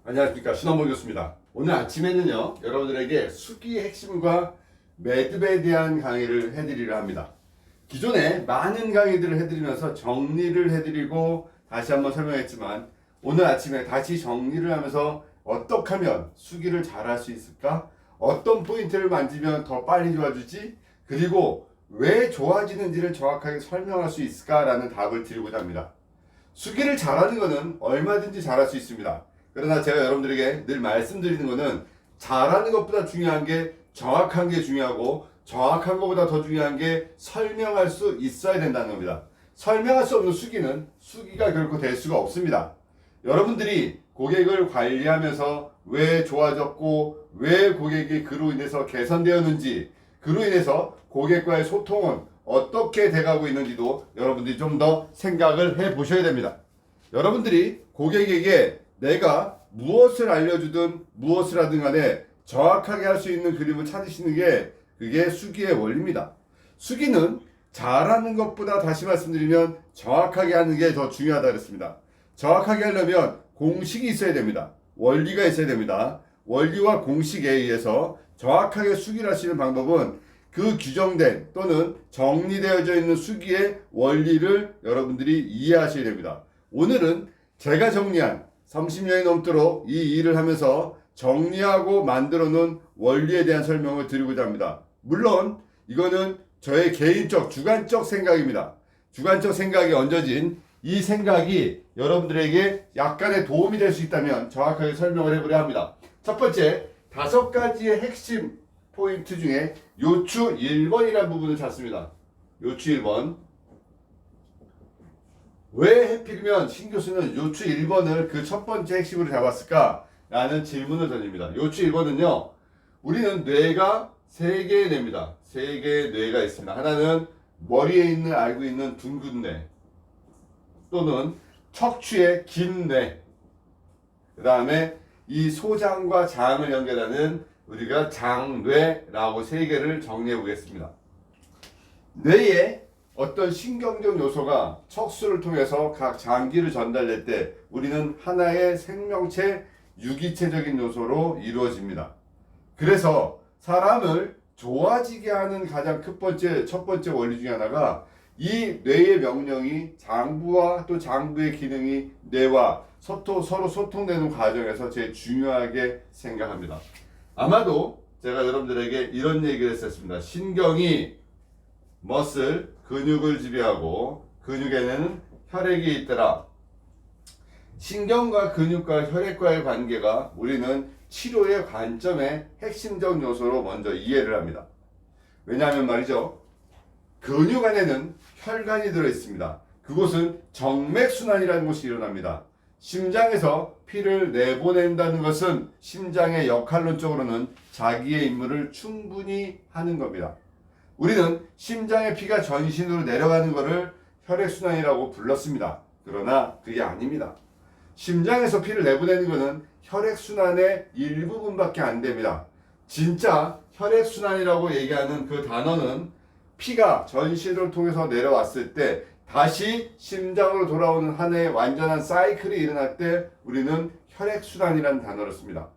안녕하십니까, 신원봉 교수입니다. 오늘 아침에는요, 여러분들에게 수기의 핵심과 매듭에 대한 강의를 해드리려 합니다. 기존에 많은 강의들을 해드리면서 정리를 해드리고 다시 한번 설명했지만, 오늘 아침에 다시 정리를 하면서 어떻게 하면 수기를 잘할 수 있을까? 어떤 포인트를 만지면 더 빨리 좋아지지? 그리고 왜 좋아지는지를 정확하게 설명할 수 있을까라는 답을 드리고자 합니다. 수기를 잘하는 것은 얼마든지 잘할 수 있습니다. 그러나 제가 여러분들에게 늘 말씀드리는 것은 잘하는 것보다 중요한 게 정확한 게 중요하고, 정확한 것보다 더 중요한 게 설명할 수 있어야 된다는 겁니다. 설명할 수 없는 수기는 수기가 결코 될 수가 없습니다. 여러분들이 고객을 관리하면서 왜 좋아졌고, 왜 고객이 그로 인해서 개선되었는지, 그로 인해서 고객과의 소통은 어떻게 돼가고 있는지도 여러분들이 좀 더 생각을 해 보셔야 됩니다. 여러분들이 고객에게 내가 무엇을 알려주든 무엇을 하든 간에 정확하게 할 수 있는 그림을 찾으시는 게 그게 수기의 원리입니다. 수기는 잘하는 것보다, 다시 말씀드리면, 정확하게 하는 게 더 중요하다 그랬습니다. 정확하게 하려면 공식이 있어야 됩니다. 원리가 있어야 됩니다. 원리와 공식에 의해서 정확하게 수기를 하시는 방법은 그 규정된 또는 정리되어져 있는 수기의 원리를 여러분들이 이해하셔야 됩니다. 오늘은 제가 정리한 30년이 넘도록 이 일을 하면서 정리하고 만들어 놓은 원리에 대한 설명을 드리고자 합니다. 물론 이거는 저의 개인적 주관적 생각입니다. 주관적 생각이 얹어진 이 생각이 여러분들에게 약간의 도움이 될 수 있다면 정확하게 설명을 해보려 합니다. 첫 번째, 5가지의 핵심 포인트 중에 요추 1번이라는 부분을 찾습니다. 요추 1번. 왜 하필이면 신 교수는 요추 1번을 그 첫 번째 핵심으로 잡았을까? 라는 질문을 던집니다. 요추 1번은요, 우리는 뇌가 3개의 뇌입니다. 3개의 뇌가 있습니다. 하나는 머리에 있는, 알고 있는 둥근 뇌, 또는 척추의 긴 뇌, 그 다음에 이 소장과 장을 연결하는 우리가 장뇌라고 3개를 정리해 보겠습니다. 뇌에 어떤 신경적 요소가 척수를 통해서 각 장기를 전달될 때 우리는 하나의 생명체, 유기체적인 요소로 이루어집니다. 그래서 사람을 좋아지게 하는 가장 첫 번째 원리 중에 하나가 이 뇌의 명령이 장부와 또 장부의 기능이 뇌와 서로 소통되는 과정에서 제일 중요하게 생각합니다. 아마도 제가 여러분들에게 이런 얘기를 했었습니다. 신경이 머슬, 근육을 지배하고 근육에는 혈액이 있더라. 신경과 근육과 혈액과의 관계가 우리는 치료의 관점의 핵심적 요소로 먼저 이해를 합니다. 왜냐하면 말이죠, 근육 안에는 혈관이 들어있습니다. 그곳은 정맥순환이라는 것이 일어납니다. 심장에서 피를 내보낸다는 것은 심장의 역할론적으로는 자기의 임무를 충분히 하는 겁니다. 우리는 심장의 피가 전신으로 내려가는 것을 혈액순환이라고 불렀습니다. 그러나 그게 아닙니다. 심장에서 피를 내보내는 것은 혈액순환의 일부분밖에 안 됩니다. 진짜 혈액순환이라고 얘기하는 그 단어는 피가 전신을 통해서 내려왔을 때 다시 심장으로 돌아오는 하나의 완전한 사이클이 일어날 때 우리는 혈액순환이라는 단어를 씁니다.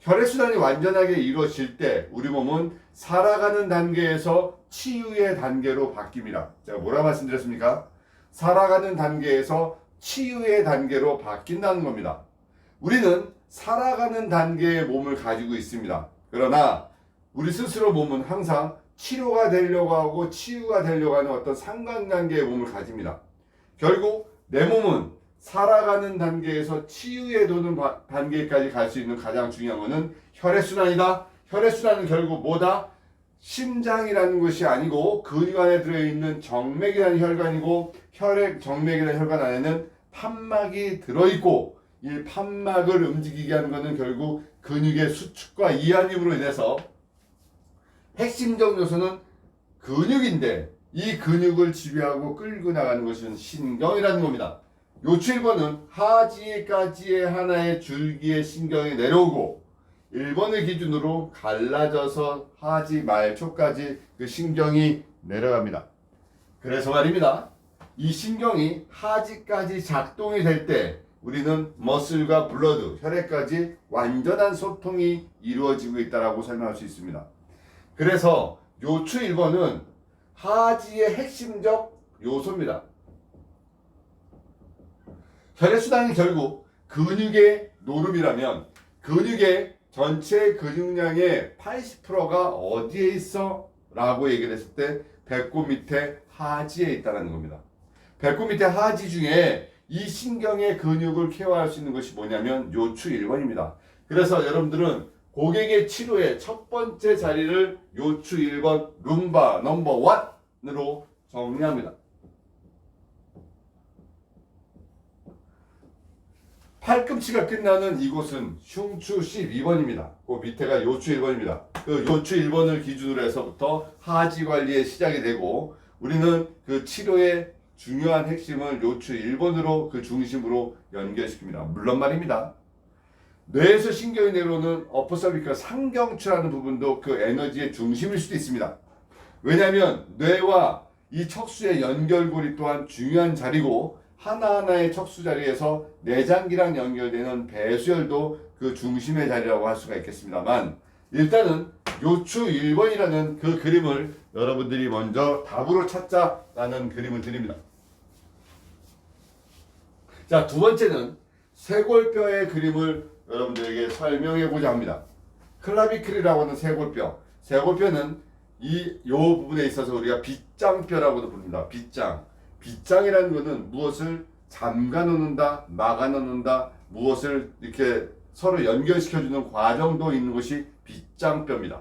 혈액순환이 완전하게 이루어질 때 우리 몸은 살아가는 단계에서 치유의 단계로 바뀝니다. 제가 뭐라 말씀드렸습니까? 살아가는 단계에서 치유의 단계로 바뀐다는 겁니다. 우리는 살아가는 단계의 몸을 가지고 있습니다. 그러나 우리 스스로 몸은 항상 치료가 되려고 하고 치유가 되려고 하는 어떤 상관관계의 몸을 가집니다. 결국 내 몸은 살아가는 단계에서 치유에 도는 단계까지 갈 수 있는 가장 중요한 것은 혈액순환이다. 혈액순환은 결국 뭐다? 심장이라는 것이 아니고 근육 안에 들어있는 정맥이라는 혈관이고, 정맥이라는 혈관 안에는 판막이 들어있고, 이 판막을 움직이게 하는 것은 결국 근육의 수축과 이완임으로 인해서 핵심적 요소는 근육인데, 이 근육을 지배하고 끌고 나가는 것은 신경이라는 겁니다. 요추 1번은 하지까지의 하나의 줄기의 신경이 내려오고, 1번을 기준으로 갈라져서 하지 말초까지 그 신경이 내려갑니다. 그래서 말입니다. 이 신경이 하지까지 작동이 될 때 우리는 머슬과 블러드, 혈액까지 완전한 소통이 이루어지고 있다고 설명할 수 있습니다. 그래서 요추 1번은 하지의 핵심적 요소입니다. 혈액순환이 결국 근육의 노름이라면 근육의 전체 근육량의 80%가 어디에 있어? 라고 얘기를 했을 때 배꼽 밑에 하지에 있다는 겁니다. 배꼽 밑에 하지 중에 이 신경의 근육을 케어할 수 있는 것이 뭐냐면 요추 1번입니다. 그래서 여러분들은 고객의 치료의 첫 번째 자리를 요추 1번 룸바 넘버 1으로 정리합니다. 팔꿈치가 끝나는 이곳은 흉추 12번입니다. 그 밑에가 요추 1번입니다. 그 요추 1번을 기준으로 해서부터 하지 관리에 시작이 되고 우리는 그 치료의 중요한 핵심을 요추 1번으로 그 중심으로 연결시킵니다. 물론 말입니다. 뇌에서 신경이 내려오는 어퍼서비컬 상경추라는 부분도 그 에너지의 중심일 수도 있습니다. 왜냐하면 뇌와 이 척수의 연결고리 또한 중요한 자리고 하나하나의 척수 자리에서 내장기랑 연결되는 배수혈도 그 중심의 자리라고 할 수가 있겠습니다만 일단은 요추 1번이라는 그 그림을 여러분들이 먼저 답으로 찾자라는 그림을 드립니다. 자, 두 번째는 쇄골뼈의 그림을 여러분들에게 설명해보자 합니다. 클라비클이라고 하는 쇄골뼈. 쇄골뼈는 요 부분에 있어서 우리가 빗장뼈라고도 부릅니다. 빗장. 빗장이라는 것은 무엇을 잠가 놓는다, 막아 놓는다, 무엇을 이렇게 서로 연결시켜주는 과정도 있는 것이 빗장뼈입니다.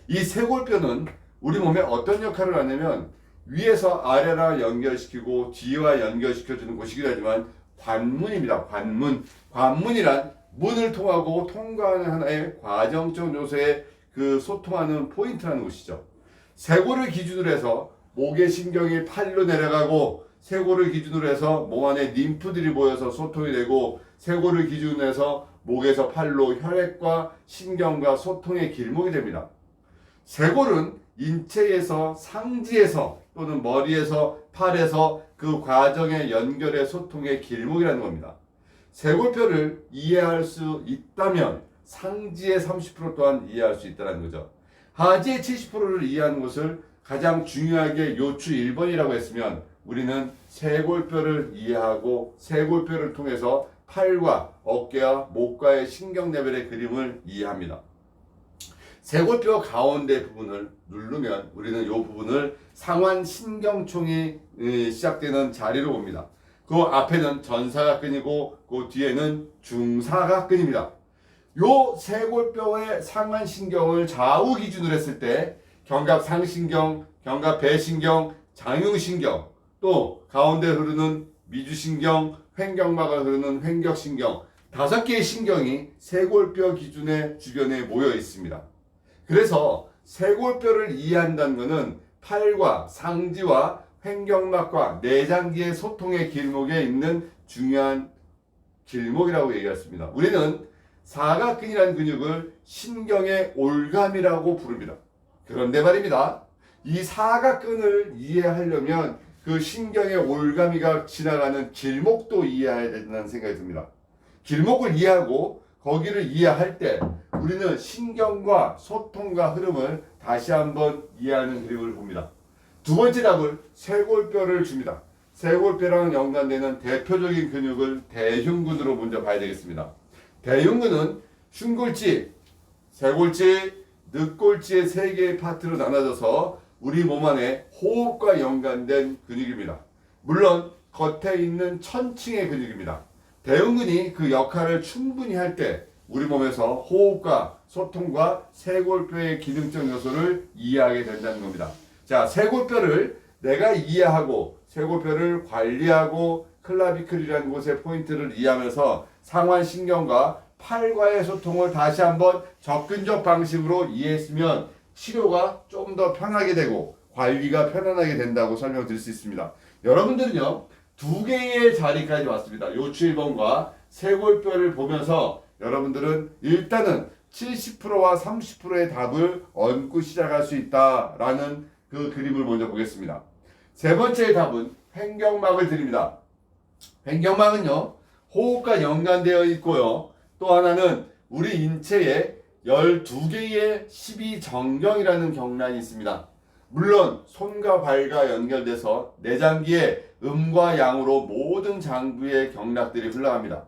이 쇄골뼈는 우리 몸에 어떤 역할을 하냐면 위에서 아래랑 연결시키고 뒤와 연결시켜주는 곳이기도 하지만 관문입니다. 관문. 관문이란 문을 통하고 통과하는 하나의 과정적 요소에 그 소통하는 포인트라는 것이죠. 쇄골을 기준으로 해서 목의 신경이 팔로 내려가고 쇄골을 기준으로 해서 몸 안에 림프들이 모여서 소통이 되고 쇄골을 기준으로 해서 목에서 팔로 혈액과 신경과 소통의 길목이 됩니다. 쇄골은 인체에서 상지에서 또는 머리에서 팔에서 그 과정의 연결의 소통의 길목이라는 겁니다. 쇄골뼈를 이해할 수 있다면 상지의 30% 또한 이해할 수 있다는 거죠. 하지의 70%를 이해하는 것을 가장 중요하게 요추 1번이라고 했으면 우리는 쇄골뼈를 이해하고 쇄골뼈를 통해서 팔과 어깨와 목과의 신경 레벨의 그림을 이해합니다. 쇄골뼈 가운데 부분을 누르면 우리는 이 부분을 상완신경총이 시작되는 자리로 봅니다. 그 앞에는 전사각근이고 그 뒤에는 중사각근입니다. 요 쇄골뼈의 상완신경을 좌우 기준으로 했을 때 견갑상신경, 견갑배신경, 장흉신경, 또 가운데 흐르는 미주신경, 횡격막을 흐르는 횡격신경 5개의 신경이 쇄골뼈 기준의 주변에 모여 있습니다. 그래서 쇄골뼈를 이해한다는 것은 팔과 상지와 횡격막과 내장기의 소통의 길목에 있는 중요한 길목이라고 얘기했습니다. 우리는 사각근이라는 근육을 신경의 올감이라고 부릅니다. 그런데 말입니다. 이 사각근을 이해하려면 그 신경의 올가미가 지나가는 길목도 이해해야 된다는 생각이 듭니다. 길목을 이해하고 거기를 이해할 때 우리는 신경과 소통과 흐름을 다시 한번 이해하는 그림을 봅니다. 두 번째 답을 쇄골뼈를 줍니다. 쇄골뼈랑 연관되는 대표적인 근육을 대흉근으로 먼저 봐야 되겠습니다. 대흉근은 흉골지, 쇄골지, 늑골지의 3개의 파트로 나눠져서 우리 몸 안에 호흡과 연관된 근육입니다. 물론 겉에 있는 천층의 근육입니다. 대흉근이 그 역할을 충분히 할 때 우리 몸에서 호흡과 소통과 쇄골뼈의 기능적 요소를 이해하게 된다는 겁니다. 자, 쇄골뼈를 내가 이해하고 쇄골뼈를 관리하고 클라비클이라는 곳의 포인트를 이해하면서 상완신경과 팔과의 소통을 다시 한번 접근적 방식으로 이해했으면 치료가 좀 더 편하게 되고 관리가 편안하게 된다고 설명드릴 수 있습니다. 여러분들은요 2개의 자리까지 왔습니다. 요추 1번과 쇄골뼈를 보면서 여러분들은 일단은 70%와 30%의 답을 얹고 시작할 수 있다라는 그 그림을 먼저 보겠습니다. 세 번째 답은 횡격막을 드립니다. 횡격막은요 호흡과 연관되어 있고요. 또 하나는 우리 인체에 12개의 12정경이라는 경락이 있습니다. 물론 손과 발과 연결돼서 내장기의 음과 양으로 모든 장부의 경락들이 흘러갑니다.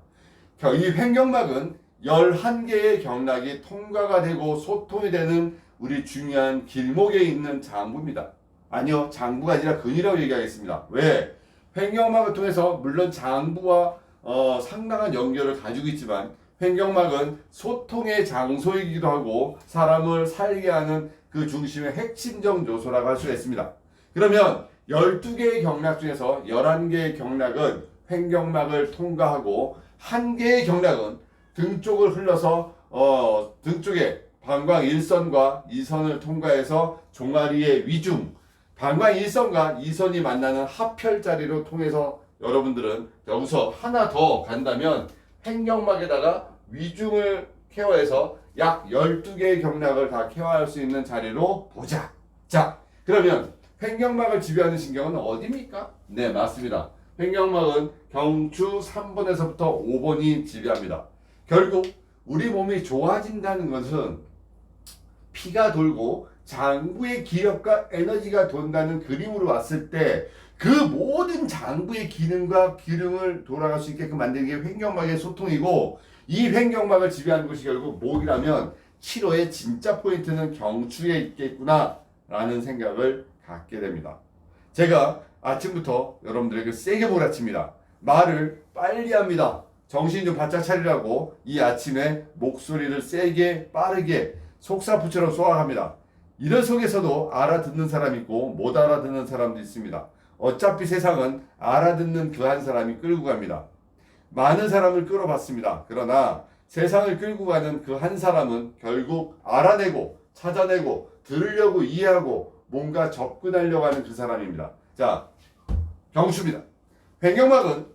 이 횡격막은 11개의 경락이 통과가 되고 소통이 되는 우리 중요한 길목에 있는 장부입니다. 아니요, 장부가 아니라 근이라고 얘기하겠습니다. 왜? 횡격막을 통해서 물론 장부와 상당한 연결을 가지고 있지만 횡격막은 소통의 장소이기도 하고 사람을 살게 하는 그 중심의 핵심적 요소라고 할 수가 있습니다. 그러면 12개의 경락 중에서 11개의 경락은 횡격막을 통과하고 1개의 경락은 등 쪽을 흘러서 등 쪽에 방광 1선과 2선을 통과해서 종아리의 위중, 방광 1선과 2선이 만나는 합혈 자리로 통해서 여러분들은 여기서 하나 더 간다면 횡격막에다가 위중을 케어해서 약 12개의 경락을 다 케어할 수 있는 자리로 보자. 자, 그러면 횡격막을 지배하는 신경은 어디입니까? 네, 맞습니다. 횡격막은 경추 3번에서부터 5번이 지배합니다. 결국 우리 몸이 좋아진다는 것은 피가 돌고 장부의 기력과 에너지가 돈다는 그림으로 왔을 때 그 모든 장부의 기능과 기능을 돌아갈 수 있게끔 만드는 게 횡격막의 소통이고, 이 횡격막을 지배하는 것이 결국 목이라면 치료의 진짜 포인트는 경추에 있겠구나 라는 생각을 갖게 됩니다. 제가 아침부터 여러분들에게 세게 몰아칩니다. 말을 빨리 합니다. 정신 좀 바짝 차리라고 이 아침에 목소리를 세게 빠르게 속사포처럼 쏘아갑니다. 이런 속에서도 알아듣는 사람이 있고 못 알아듣는 사람도 있습니다. 어차피 세상은 알아듣는 그 한 사람이 끌고 갑니다. 많은 사람을 끌어봤습니다. 그러나 세상을 끌고 가는 그 한 사람은 결국 알아내고 찾아내고 들으려고 이해하고 뭔가 접근하려고 하는 그 사람입니다. 자, 경추입니다. 횡격막은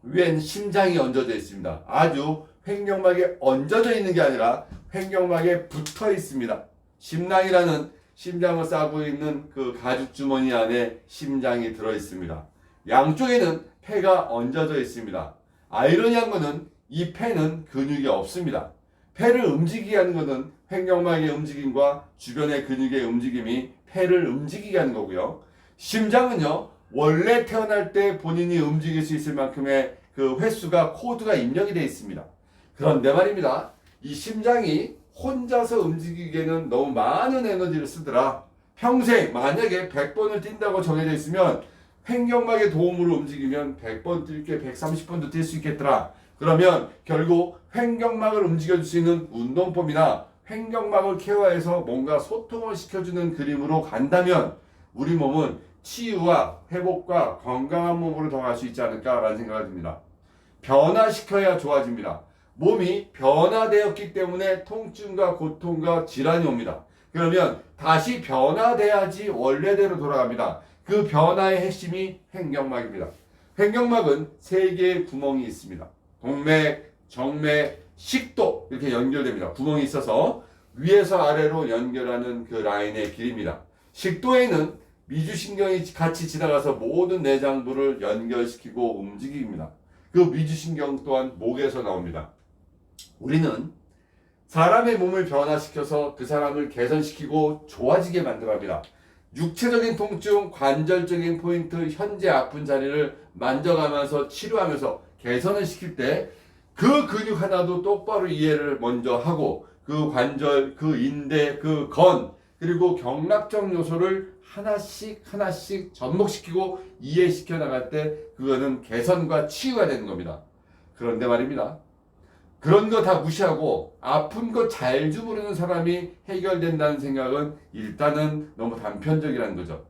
위엔 심장이 얹어져 있습니다. 아주 횡격막에 얹어져 있는 게 아니라 횡격막에 붙어 있습니다. 심낭이라는 심장을 싸고 있는 그 가죽 주머니 안에 심장이 들어 있습니다. 양쪽에는 폐가 얹어져 있습니다. 아이러니한 것은 이 폐는 근육이 없습니다. 폐를 움직이게 하는 것은 횡격막의 움직임과 주변의 근육의 움직임이 폐를 움직이게 하는 거고요. 심장은요, 원래 태어날 때 본인이 움직일 수 있을 만큼의 그 횟수가 코드가 입력이 되어 있습니다. 그런데 말입니다. 이 심장이 혼자서 움직이기에는 너무 많은 에너지를 쓰더라. 평생 만약에 100번을 뛴다고 정해져 있으면 횡격막의 도움으로 움직이면 100번 뛸게 130번도 뛸 수 있겠더라. 그러면 결국 횡격막을 움직여줄 수 있는 운동법이나 횡격막을 케어해서 뭔가 소통을 시켜주는 그림으로 간다면 우리 몸은 치유와 회복과 건강한 몸으로 더 갈 수 있지 않을까라는 생각이 듭니다. 변화시켜야 좋아집니다. 몸이 변화되었기 때문에 통증과 고통과 질환이 옵니다. 그러면 다시 변화돼야지 원래대로 돌아갑니다. 그 변화의 핵심이 횡격막입니다. 횡격막은 3개의 구멍이 있습니다. 동맥, 정맥, 식도 이렇게 연결됩니다. 구멍이 있어서 위에서 아래로 연결하는 그 라인의 길입니다. 식도에는 미주신경이 같이 지나가서 모든 내장부를 연결시키고 움직입니다. 그 미주신경 또한 목에서 나옵니다. 우리는 사람의 몸을 변화시켜서 그 사람을 개선시키고 좋아지게 만들어갑니다. 육체적인 통증, 관절적인 포인트, 현재 아픈 자리를 만져가면서 치료하면서 개선을 시킬 때 그 근육 하나도 똑바로 이해를 먼저 하고 그 관절, 그 인대, 그 건, 그리고 경락적 요소를 하나씩 접목시키고 이해시켜 나갈 때 그거는 개선과 치유가 되는 겁니다. 그런데 말입니다. 그런 거 다 무시하고 아픈 거 잘 주무르는 사람이 해결된다는 생각은 일단은 너무 단편적이라는 거죠.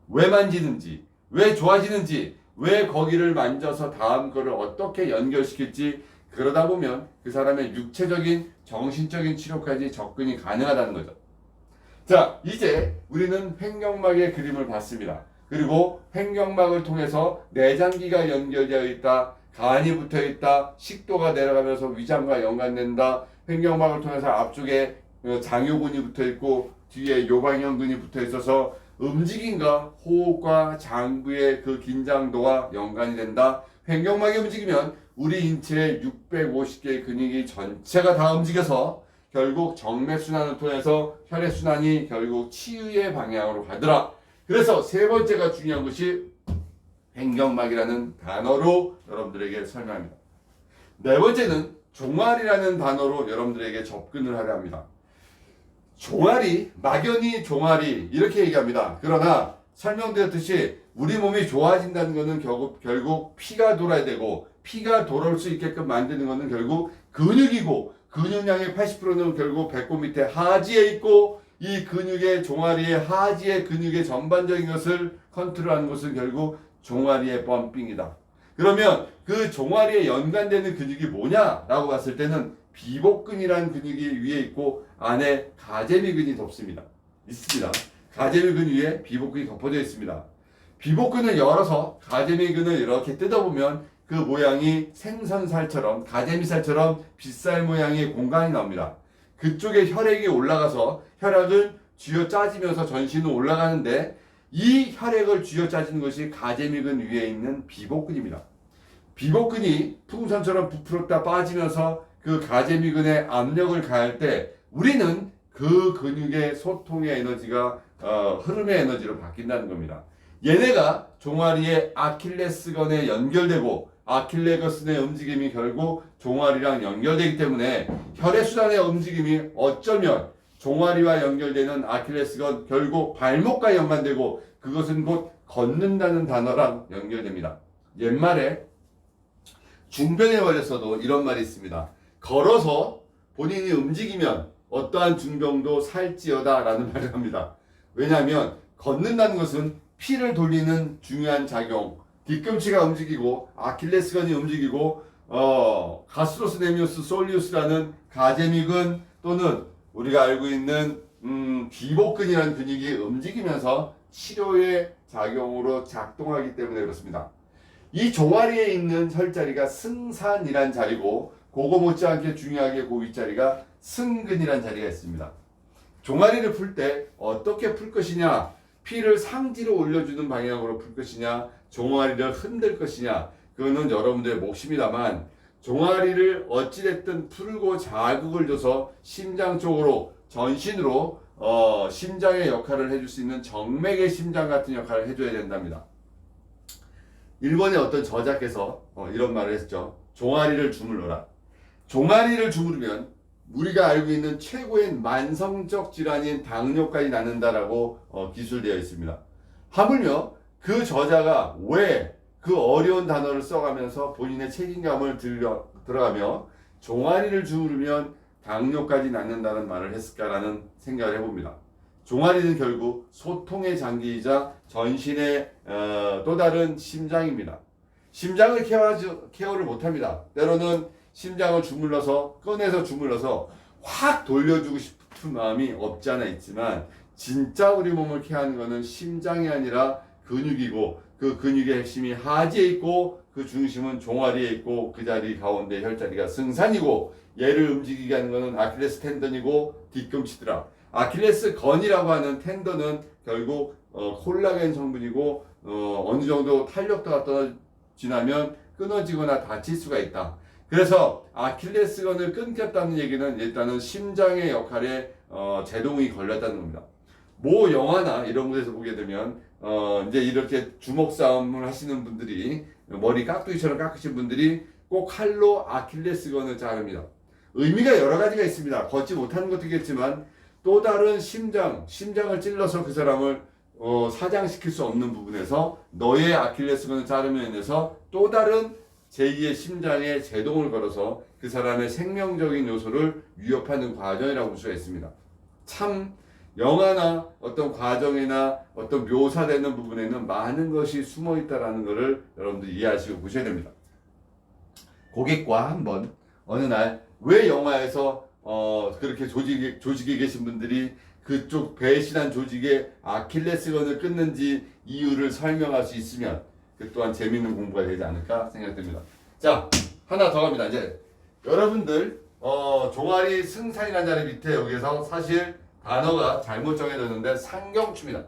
왜 만지는지, 왜 좋아지는지, 왜 거기를 만져서 다음 거를 어떻게 연결시킬지 그러다 보면 그 사람의 육체적인, 정신적인 치료까지 접근이 가능하다는 거죠. 자, 이제 우리는 횡격막의 그림을 봤습니다. 그리고 횡격막을 통해서 내장기가 연결되어 있다. 간이 붙어 있다. 식도가 내려가면서 위장과 연관된다. 횡격막을 통해서 앞쪽에 장요근이 붙어 있고 뒤에 요방형근이 붙어 있어서 움직임과 호흡과 장부의 그 긴장도와 연관이 된다. 횡격막이 움직이면 우리 인체의 650개의 근육이 전체가 다 움직여서 결국 정맥순환을 통해서 혈액순환이 결국 치유의 방향으로 가더라. 그래서 세 번째가 중요한 것이 횡격막이라는 단어로 여러분들에게 설명합니다. 네 번째는 종아리라는 단어로 여러분들에게 접근을 하려 합니다. 종아리, 막연히 종아리 이렇게 얘기합니다. 그러나 설명드렸듯이 우리 몸이 좋아진다는 것은 결국 피가 돌아야 되고, 피가 돌아올 수 있게끔 만드는 것은 결국 근육이고, 근육량의 80%는 결국 배꼽 밑에 하지에 있고, 이 근육의 종아리의 하지의 근육의 전반적인 것을 컨트롤하는 것은 결국 종아리의 펌핑이다. 그러면 그 종아리에 연관되는 근육이 뭐냐라고 봤을 때는 비복근이라는 근육이 위에 있고 안에 가재미근이 있습니다. 가재미근 위에 비복근이 덮어져 있습니다. 비복근을 열어서 가재미근을 이렇게 뜯어보면 그 모양이 생선살처럼, 가재미살처럼 빗살 모양의 공간이 나옵니다. 그쪽에 혈액이 올라가서 혈액을 쥐어 짜지면서 전신으로 올라가는데, 이 혈액을 쥐어 짜지는 것이 가재미근 위에 있는 비복근입니다. 비복근이 풍선처럼 부풀었다 빠지면서 그 가재미근에 압력을 가할 때 우리는 그 근육의 소통의 에너지가 흐름의 에너지로 바뀐다는 겁니다. 얘네가 종아리의 아킬레스건에 연결되고, 아킬레스건의 움직임이 결국 종아리랑 연결되기 때문에 혈액순환의 움직임이 어쩌면 종아리와 연결되는 아킬레스건, 결국 발목과 연관되고, 그것은 곧 걷는다는 단어랑 연결됩니다. 옛말에 중병에 걸렸어도 이런 말이 있습니다. 걸어서 본인이 움직이면 어떠한 중병도 살찌어다 라는 말을 합니다. 왜냐하면 걷는다는 것은 피를 돌리는 중요한 작용, 뒤꿈치가 움직이고 아킬레스건이 움직이고 가스로스 네미우스 솔리우스라는 가재미근 또는 우리가 알고 있는 비복근이라는 근육이 움직이면서 치료의 작용으로 작동하기 때문에 그렇습니다. 이 종아리에 있는 혈자리가 승산이란 자리고, 그거 못지않게 중요하게 그 윗자리가 승근이란 자리가 있습니다. 종아리를 풀 때 어떻게 풀 것이냐, 피를 상지로 올려주는 방향으로 풀 것이냐, 종아리를 흔들 것이냐, 그거는 여러분들의 몫입니다만, 종아리를 어찌됐든 풀고 자극을 줘서 심장 쪽으로, 전신으로 심장의 역할을 해줄 수 있는 정맥의 심장 같은 역할을 해줘야 된답니다. 일본의 어떤 저자께서 이런 말을 했죠. 종아리를 주물러라. 종아리를 주무르면 우리가 알고 있는 최고의 만성적 질환인 당뇨까지 낫는다라고 기술되어 있습니다. 하물며 그 저자가 왜 그 어려운 단어를 써가면서 본인의 책임감을 들어가며 종아리를 주무르면 당뇨까지 낫는다는 말을 했을까라는 생각을 해봅니다. 종아리는 결국 소통의 장기이자 전신의 또 다른 심장입니다. 심장을 케어를 못합니다. 때로는 심장을 꺼내서 주물러서 확 돌려주고 싶은 마음이 없지 않아 있지만, 진짜 우리 몸을 케어하는 것은 심장이 아니라 근육이고, 그 근육의 핵심이 하지에 있고, 그 중심은 종아리에 있고, 그 자리 가운데 혈자리가 승산이고, 얘를 움직이게 하는 것은 아킬레스 텐던이고 뒤꿈치더라. 아킬레스 건이라고 하는 텐던은 결국 콜라겐 성분이고, 어느 정도 탄력도가 떨어지면 끊어지거나 다칠 수가 있다. 그래서 아킬레스건을 끊겼다는 얘기는 일단은 심장의 역할에 제동이 걸렸다는 겁니다. 모 영화나 이런 곳에서 보게 되면 이제 이렇게 주먹 싸움을 하시는 분들이, 머리 깍두기처럼 깎으신 분들이 꼭 칼로 아킬레스건을 자릅니다. 의미가 여러 가지가 있습니다. 걷지 못하는 것도 있겠지만, 또 다른 심장을 찔러서 그 사람을 사장시킬 수 없는 부분에서 너의 아킬레스건을 자르면 인해서 또 다른 제2의 심장에 제동을 걸어서 그 사람의 생명적인 요소를 위협하는 과정이라고 볼 수가 있습니다. 참 영화나 어떤 과정이나 어떤 묘사되는 부분에는 많은 것이 숨어 있다라는 것을 여러분들 이해하시고 보셔야 됩니다. 고객과 한번 어느 날 왜 영화에서 그렇게 조직에 계신 분들이 그쪽 배신한 조직의 아킬레스건을 끊는지 이유를 설명할 수 있으면 그 또한 재미있는 공부가 되지 않을까 생각됩니다. 자, 하나 더 갑니다. 이제 여러분들 종아리 승산이라는 자리 밑에 여기서 사실 단어가 잘못 정해졌는데 상경추입니다.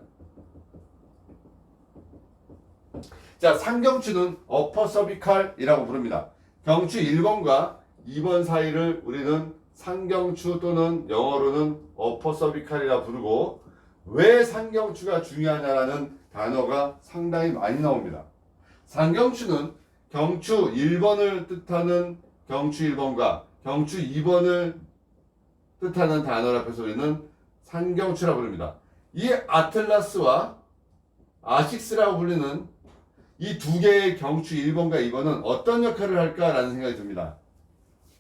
자, 상경추는 어퍼 서비칼이라고 부릅니다. 경추 1번과 2번 사이를 우리는 상경추 또는 영어로는 어퍼 서비칼이라 부르고, 왜 상경추가 중요하냐라는 단어가 상당히 많이 나옵니다. 상경추는 경추 1번을 뜻하는 경추 1번과 경추 2번을 뜻하는 단어를 합해서 우리는 상경추라 부릅니다. 이 아틀라스와 아식스라고 불리는 이 두 개의 경추 1번과 2번은 어떤 역할을 할까라는 생각이 듭니다.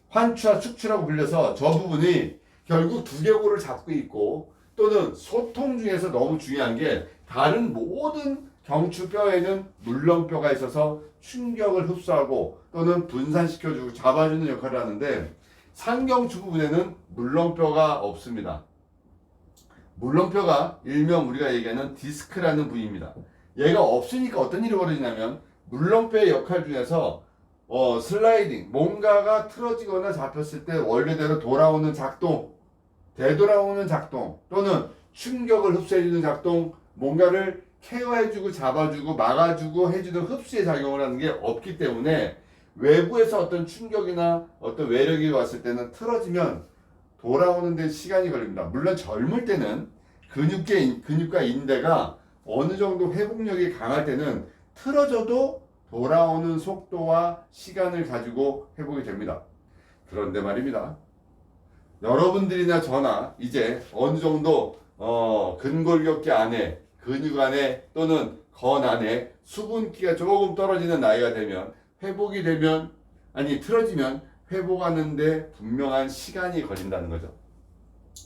환추와 축추라고 불려서 저 부분이 결국 두개골을 잡고 있고, 또는 소통 중에서 너무 중요한 게 다른 모든 경추뼈에는 물렁뼈가 있어서 충격을 흡수하고 또는 분산시켜주고 잡아주는 역할을 하는데, 상경추 부분에는 물렁뼈가 없습니다. 물렁뼈가 일명 우리가 얘기하는 디스크라는 부위입니다. 얘가 없으니까 어떤 일이 벌어지냐면, 물렁뼈의 역할 중에서 슬라이딩, 뭔가가 틀어지거나 잡혔을 때 원래대로 돌아오는 작동, 되돌아오는 작동, 또는 충격을 흡수해주는 작동, 뭔가를 케어해주고 잡아주고 막아주고 해주는 흡수의 작용을 하는 게 없기 때문에, 외부에서 어떤 충격이나 어떤 외력이 왔을 때는 틀어지면 돌아오는 데 시간이 걸립니다. 물론 젊을 때는 근육과 인대가 어느 정도 회복력이 강할 때는 틀어져도 돌아오는 속도와 시간을 가지고 회복이 됩니다. 그런데 말입니다, 여러분들이나 저나 이제 어느 정도 근골격계 안에, 근육 안에 또는 건 안에 수분기가 조금 떨어지는 나이가 되면, 틀어지면 회복하는데 분명한 시간이 걸린다는 거죠.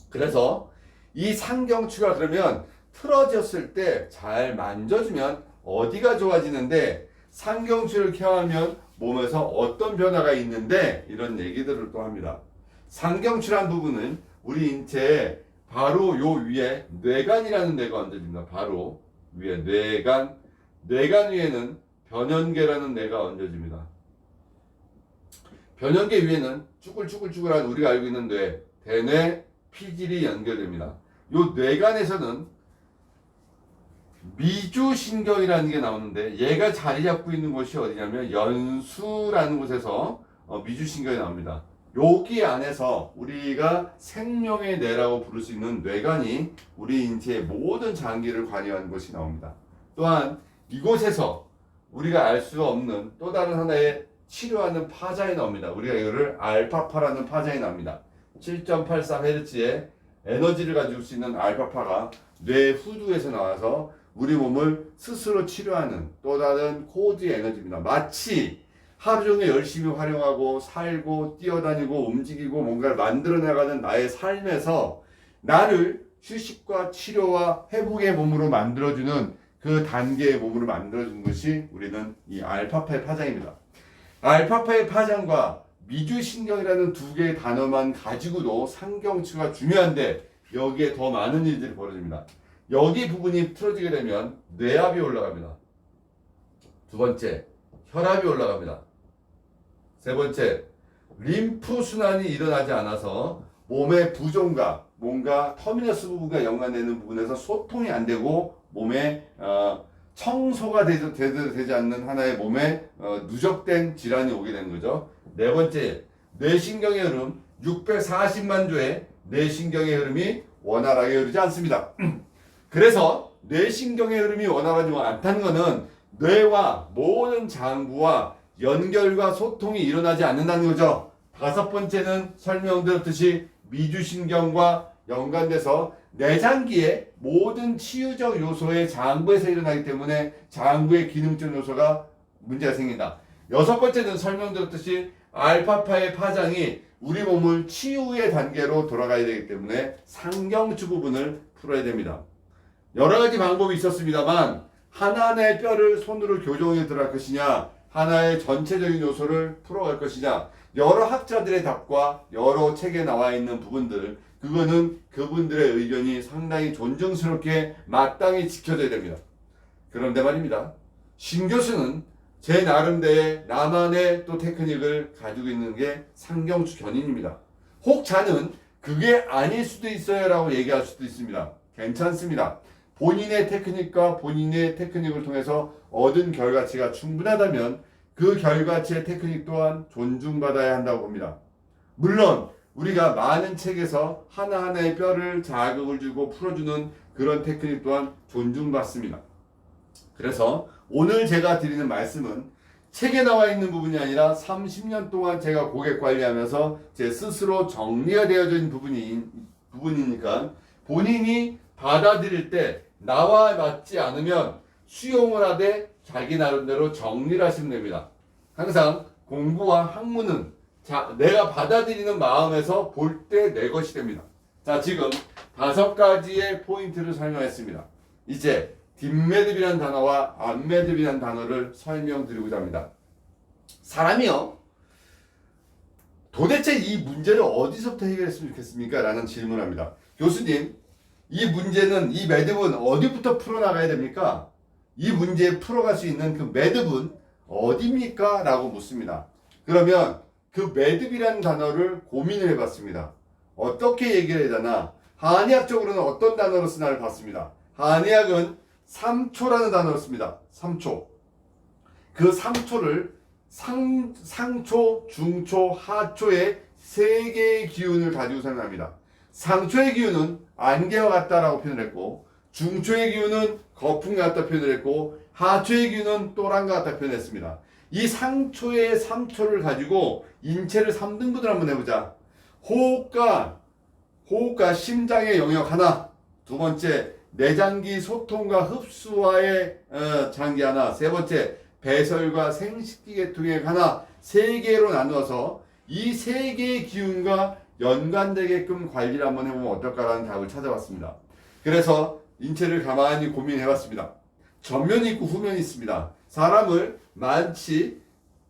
그래서 이 상경추가 그러면 틀어졌을 때 잘 만져주면 어디가 좋아지는데, 상경추를 케어하면 몸에서 어떤 변화가 있는데, 이런 얘기들을 또 합니다. 상경추란 부분은 우리 인체에 바로 요 위에 뇌간이라는 뇌가 얹어집니다. 바로 위에 뇌간 위에는 변연계라는 뇌가 얹어집니다. 변연계 위에는 쭈글쭈글쭈글한 우리가 알고 있는 뇌, 대뇌, 피질이 연결됩니다. 요 뇌간에서는 미주신경이라는 게 나오는데, 얘가 자리 잡고 있는 곳이 어디냐면 연수라는 곳에서 미주신경이 나옵니다. 여기 안에서 우리가 생명의 뇌라고 부를 수 있는 뇌간이 우리 인체의 모든 장기를 관여하는 것이 나옵니다. 또한 이곳에서 우리가 알 수 없는 또 다른 하나의 치료하는 파장이 나옵니다. 우리가 이거를 알파파라는 파장이 나옵니다. 7.83Hz의 에너지를 가지고 수 있는 알파파가 뇌 후두에서 나와서 우리 몸을 스스로 치료하는 또 다른 코드의 에너지입니다. 마치 하루 종일 열심히 활용하고 살고 뛰어다니고 움직이고 뭔가를 만들어내가는 나의 삶에서 나를 휴식과 치료와 회복의 몸으로 만들어주는 그 단계의 몸으로 만들어주는 것이 우리는 이 알파파의 파장입니다. 알파파의 파장과 미주신경이라는 두 개의 단어만 가지고도 상경추가 중요한데, 여기에 더 많은 일들이 벌어집니다. 여기 부분이 틀어지게 되면 뇌압이 올라갑니다. 두 번째, 혈압이 올라갑니다. 세 번째, 림프 순환이 일어나지 않아서 몸의 부종과 뭔가 터미너스 부분과 연관되는 부분에서 소통이 안 되고 몸에 청소가 되지 않는 하나의 몸에 누적된 질환이 오게 되는 거죠. 네 번째, 뇌신경의 흐름, 640만 조의 뇌신경의 흐름이 원활하게 흐르지 않습니다. 그래서 뇌신경의 흐름이 원활하지 않다는 것은 뇌와 모든 장부와 연결과 소통이 일어나지 않는다는 거죠. 다섯 번째는 설명드렸듯이 미주신경과 연관돼서 내장기의 모든 치유적 요소의 장부에서 일어나기 때문에 장부의 기능적 요소가 문제가 생긴다. 여섯 번째는 설명드렸듯이 알파파의 파장이 우리 몸을 치유의 단계로 돌아가야 되기 때문에 상경추 부분을 풀어야 됩니다. 여러 가지 방법이 있었습니다만, 하나하나의 뼈를 손으로 교정해 들어갈 것이냐, 하나의 전체적인 요소를 풀어갈 것이냐, 여러 학자들의 답과 여러 책에 나와 있는 부분들, 그거는 그분들의 의견이 상당히 존중스럽게 마땅히 지켜져야 됩니다. 그런데 말입니다, 신 교수는 제 나름대로의 나만의 또 테크닉을 가지고 있는 게 상경추 견인입니다. 혹자는 그게 아닐 수도 있어요 라고 얘기할 수도 있습니다. 괜찮습니다. 본인의 테크닉과 본인의 테크닉을 통해서 얻은 결과치가 충분하다면 그 결과치의 테크닉 또한 존중받아야 한다고 봅니다. 물론 우리가 많은 책에서 하나하나의 뼈를 자극을 주고 풀어주는 그런 테크닉 또한 존중받습니다. 그래서 오늘 제가 드리는 말씀은 책에 나와 있는 부분이 아니라 30년 동안 제가 고객 관리하면서 제 스스로 정리가 되어져 있는 부분이니까 본인이 받아들일 때 나와 맞지 않으면 수용을 하되 자기 나름대로 정리를 하시면 됩니다. 항상 공부와 학문은 내가 받아들이는 마음에서 볼 때 내 것이 됩니다. 자, 지금 5가지의 포인트를 설명했습니다. 이제 뒷매듭이라는 단어와 앞매듭이라는 단어를 설명드리고자 합니다. 사람이요, 도대체 이 문제를 어디서부터 해결했으면 좋겠습니까? 라는 질문을 합니다. 교수님, 이 문제는, 이 매듭은 어디부터 풀어나가야 됩니까? 이 문제 풀어갈 수 있는 그 매듭은 어디입니까? 라고 묻습니다. 그러면 그 매듭이라는 단어를 고민을 해봤습니다. 어떻게 얘기를 해야 되나? 한의학적으로는 어떤 단어로 쓰나를 봤습니다. 한의학은 3초라는 단어를 씁니다. 3초. 그 3초를 상초, 중초, 하초의 3개의 기운을 가지고 설명합니다. 상초의 기운은 안개와 같다라고 표현을 했고, 중초의 기운은 거품과 같다 표현을 했고, 하초의 기운은 또랑과 같다 표현했습니다. 이 상초의 3초를 가지고 인체를 3등분을 한번 해보자. 호흡과 심장의 영역 하나, 두 번째 내장기 소통과 흡수와의 장기 하나, 세 번째 배설과 생식기 계통의 하나, 3개로 나누어서 이 3개의 기운과 연관되게끔 관리를 한번 해보면 어떨까라는 답을 찾아봤습니다. 그래서 인체를 가만히 고민해봤습니다. 전면이 있고 후면이 있습니다. 사람을 마치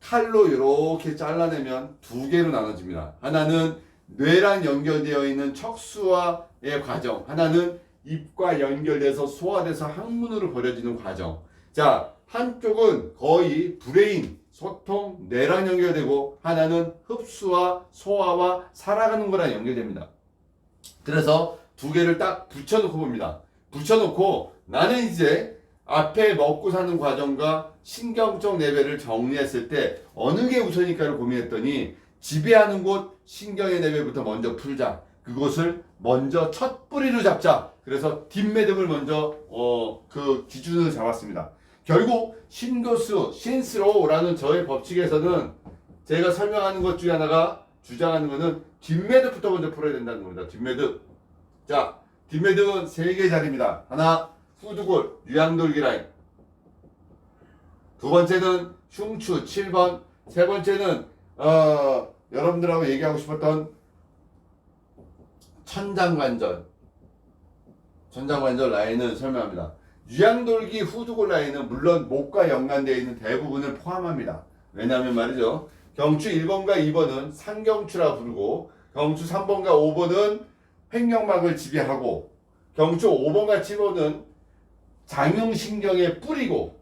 칼로 이렇게 잘라내면 2개로 나눠집니다. 하나는 뇌랑 연결되어 있는 척수와의 과정, 하나는 입과 연결돼서 소화돼서 항문으로 버려지는 과정. 자, 한쪽은 거의 브레인, 소통, 뇌랑 연결되고 하나는 흡수와 소화와 살아가는 거랑 연결됩니다. 그래서 2개를 딱 붙여놓고 봅니다. 붙여놓고 나는 이제 앞에 먹고 사는 과정과 신경적 레벨을 정리했을 때 어느 게 우선일까를 고민했더니 지배하는 곳 신경의 레벨부터 먼저 풀자. 그것을 먼저 첫 뿌리로 잡자. 그래서 뒷매듭을 먼저 그 기준을 잡았습니다. 결국 신교수, 신스로우라는 저의 법칙에서는 제가 설명하는 것 중에 하나가 주장하는 것은 뒷매듭부터 먼저 풀어야 된다는 겁니다. 뒷매듭. 자, 뒷매듭은 3개의 자리입니다. 하나, 후두골, 유양돌기 라인. 두 번째는 흉추 7번. 세 번째는 여러분들하고 얘기하고 싶었던 천장관절 라인을 설명합니다. 유양돌기 후두골 라인은 물론 목과 연관되어 있는 대부분을 포함합니다. 왜냐하면 말이죠, 경추 1번과 2번은 상경추라 부르고 경추 3번과 5번은 횡격막을 지배하고 경추 5번과 7번은 장형신경에 뿌리고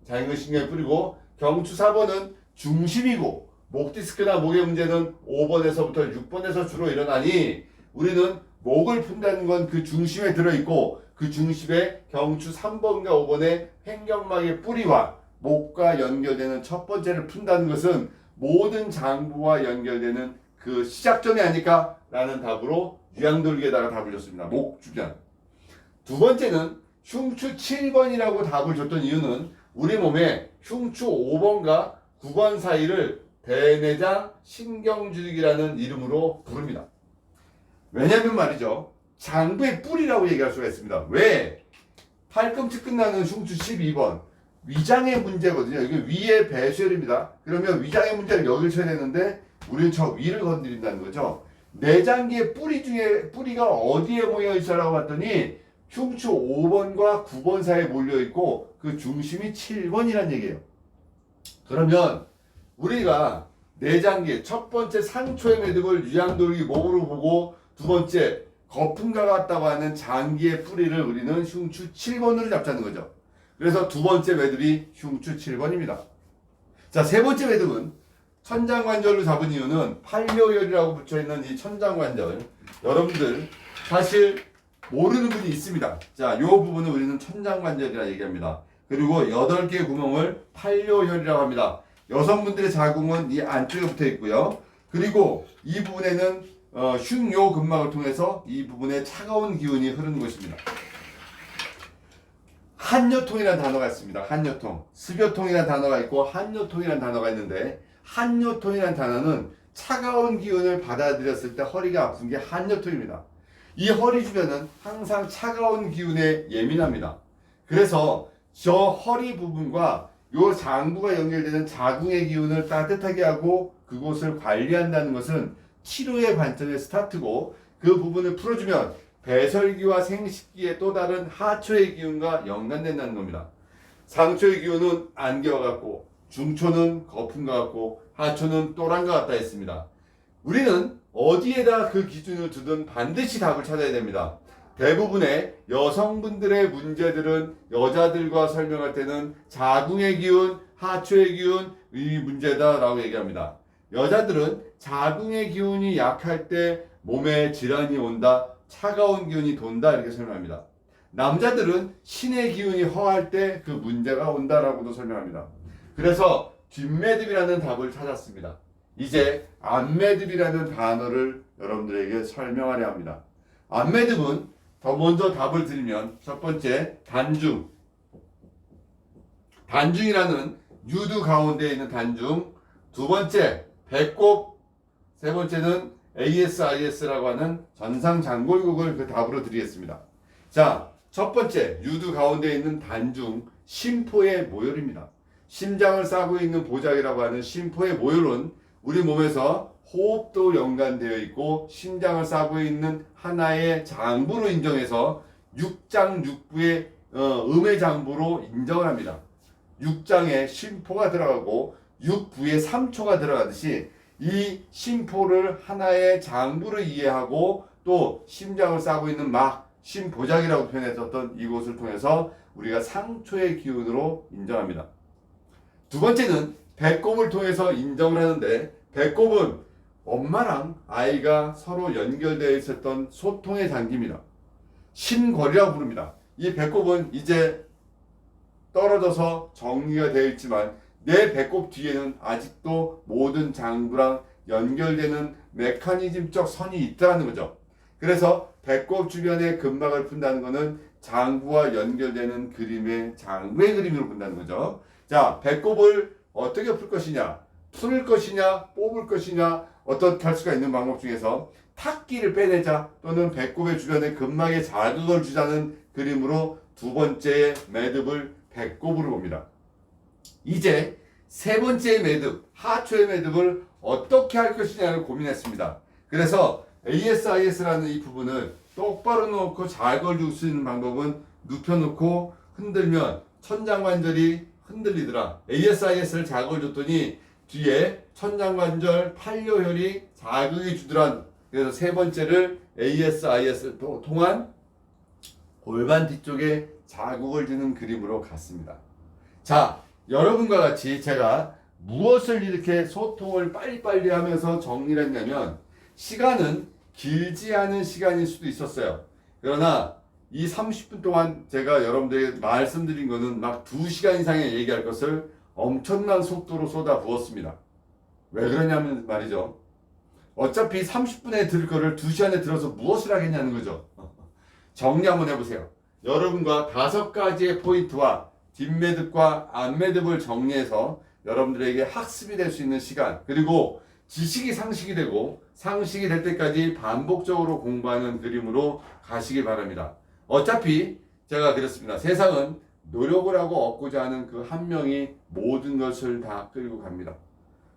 경추 4번은 중심이고 목 디스크나 목의 문제는 5번에서부터 6번에서 주로 일어나니 우리는 목을 푼다는 건 그 중심에 들어있고 그 중심에 경추 3번과 5번의 횡격막의 뿌리와 목과 연결되는 첫 번째를 푼다는 것은 모든 장부와 연결되는 그 시작점이 아닐까? 라는 답으로 유양돌기에다가 답을 줬습니다. 목 주변. 두 번째는 흉추 7번이라고 답을 줬던 이유는 우리 몸에 흉추 5번과 9번 사이를 대내장 신경줄기라는 이름으로 부릅니다. 왜냐면 말이죠, 장부의 뿌리라고 얘기할 수가 있습니다. 왜? 팔꿈치 끝나는 흉추 12번 위장의 문제거든요. 이게 위의 배수혈입니다. 그러면 위장의 문제를 여길 쳐야 되는데 우리는 저 위를 건드린다는 거죠. 내장기의 뿌리 중에 뿌리가 어디에 모여 있어라고 봤더니 흉추 5번과 9번 사이에 몰려 있고 그 중심이 7번이란 얘기예요. 그러면 우리가 내장기 첫 번째 상초의 매듭을 유양돌기 목으로 보고 두 번째 거품과 같다고 하는 장기의 뿌리를 우리는 흉추 7번으로 잡자는 거죠. 그래서 두 번째 매듭이 흉추 7번입니다. 자, 세 번째 매듭은 천장관절로 잡은 이유는 팔묘혈이라고 붙여있는 이 천장관절, 여러분들 사실 모르는 분이 있습니다. 자, 요 부분을 우리는 천장관절이라 얘기합니다. 그리고 8개의 구멍을 팔묘혈이라고 합니다. 여성분들의 자궁은 이 안쪽에 붙어 있고요. 그리고 이 부분에는 흉요 근막을 통해서 이 부분에 차가운 기운이 흐르는 것입니다. 한요통이라는 단어가 있습니다. 한요통. 습요통이라는 단어가 있고 한요통이라는 단어가 있는데, 한요통이라는 단어는 차가운 기운을 받아들였을 때 허리가 아픈 게 한요통입니다. 이 허리 주변은 항상 차가운 기운에 예민합니다. 그래서 저 허리 부분과 요 장부가 연결되는 자궁의 기운을 따뜻하게 하고 그곳을 관리한다는 것은 치료의 관점의 스타트고, 그 부분을 풀어주면 배설기와 생식기의 또 다른 하초의 기운과 연관된다는 겁니다. 상초의 기운은 안개와 같고, 중초는 거품과 같고, 하초는 또랑과 같다 했습니다. 우리는 어디에다 그 기준을 두든 반드시 답을 찾아야 됩니다. 대부분의 여성분들의 문제들은 여자들과 설명할 때는 자궁의 기운, 하초의 기운, 이 문제다라고 얘기합니다. 여자들은 자궁의 기운이 약할 때 몸에 질환이 온다, 차가운 기운이 돈다, 이렇게 설명합니다. 남자들은 신의 기운이 허할 때 그 문제가 온다라고도 설명합니다. 그래서 뒷매듭이라는 답을 찾았습니다. 이제 앞매듭이라는 단어를 여러분들에게 설명하려 합니다. 앞매듭은 더 먼저 답을 드리면, 첫 번째 단중, 단중이라는 유두 가운데 있는 단중, 두 번째 배꼽, 세 번째는 ASIS라고 하는 전상장골국을 그 답으로 드리겠습니다. 자, 첫 번째 유두 가운데 있는 단중, 심포의 모혈입니다. 심장을 싸고 있는 보자기라고 하는 심포의 모혈은 우리 몸에서 호흡도 연관되어 있고 심장을 싸고 있는 하나의 장부로 인정해서 육장육부의 음의 장부로 인정을 합니다. 육장에 심포가 들어가고 육부에 삼초가 들어가듯이 이 심포를 하나의 장부로 이해하고 또 심장을 싸고 있는 막 심보자기라고 표현했었던 이곳을 통해서 우리가 상초의 기운으로 인정합니다. 두 번째는 배꼽을 통해서 인정을 하는데, 배꼽은 엄마랑 아이가 서로 연결되어 있었던 소통의 장기입니다. 신거리라고 부릅니다. 이 배꼽은 이제 떨어져서 정리가 되어 있지만 내 배꼽 뒤에는 아직도 모든 장부랑 연결되는 메커니즘적 선이 있다는 거죠. 그래서 배꼽 주변의 근막을 푼다는 것은 장부와 연결되는 그림의 장부의 그림으로 본다는 거죠. 자, 배꼽을 어떻게 풀 것이냐, 풀 것이냐, 뽑을 것이냐, 어떻게 할 수가 있는 방법 중에서 탁기를 빼내자 또는 배꼽의 주변에 근막에 자극을 주자는 그림으로 두 번째의 매듭을 배꼽으로 봅니다. 이제 세 번째 매듭, 하초의 매듭을 어떻게 할 것이냐를 고민했습니다. 그래서 ASIS라는 이 부분을 똑바로 놓고 잘 걸줄 수 있는 방법은 눕혀놓고 흔들면 천장관절이 흔들리더라. ASIS를 잘 걸줬더니 뒤에 천장관절, 팔려혈이 자극이 주더라. 그래서 세 번째를 ASIS를 통한 골반 뒤쪽에 자극을 주는 그림으로 갔습니다. 자, 여러분과 같이 제가 무엇을 이렇게 소통을 빨리빨리 하면서 정리를 했냐면, 시간은 길지 않은 시간일 수도 있었어요. 그러나 이 30분 동안 제가 여러분들에게 말씀드린 거는 막 2시간 이상의 얘기할 것을 엄청난 속도로 쏟아 부었습니다. 왜 그러냐면 말이죠. 어차피 30분에 들을 거를 2시간에 들어서 무엇을 하겠냐는 거죠. 정리 한번 해보세요. 여러분과 5가지의 포인트와 뒷매듭과 앞매듭을 정리해서 여러분들에게 학습이 될 수 있는 시간, 그리고 지식이 상식이 되고 상식이 될 때까지 반복적으로 공부하는 그림으로 가시기 바랍니다. 어차피 제가 그랬습니다. 세상은 노력을 하고 얻고자 하는 그 한 명이 모든 것을 다 끌고 갑니다.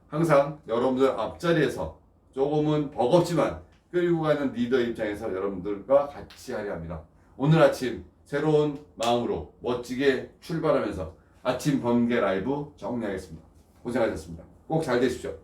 항상 여러분들 앞자리에서 조금은 버겁지만 끌고 가는 리더 입장에서 여러분들과 같이 하려 합니다. 오늘 아침 새로운 마음으로 멋지게 출발하면서 아침 번개 라이브 정리하겠습니다. 고생하셨습니다. 꼭 잘 되십시오.